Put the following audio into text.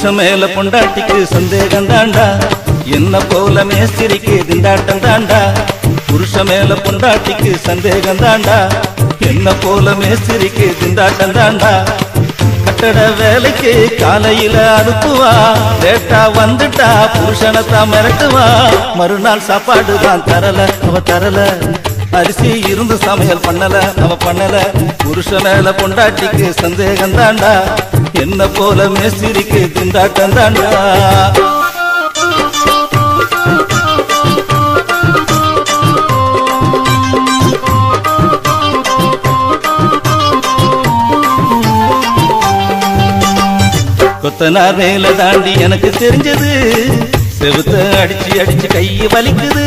புருஷன் மேல பொண்டாட்டிக்கு சந்தேகம் தாண்டா, என்ன போல மேஸ்திரிக்கு திண்டாட்டம் தாண்டா. புருஷன் மேல பொண்டாட்டிக்கு சந்தேகம் தாண்டா, என்ன போல மேஸ்திரிக்கு திண்டாட்டம் தாண்டா. கட்டட வேலைக்கு காலையில அனுப்புவா, லேட்டா வந்துட்டா புருஷனத்தான் மிரட்டுவா. மறுநாள் சாப்பாடு தான் தரல, அவ தரல. அரிசி இருந்து சமையல் பண்ணல, அவ பண்ணல. புருஷன் மேல பொண்டாட்டிக்கு சந்தேகம் தாண்டா, என்ன போல மேஸ்திரிக்கு திண்டாட்டம் தாண்டா. கொத்தனார் வேலை தாண்டி எனக்கு தெரிஞ்சது, செவுத்த அடிச்சு அடிச்சு கையை வலிக்குது.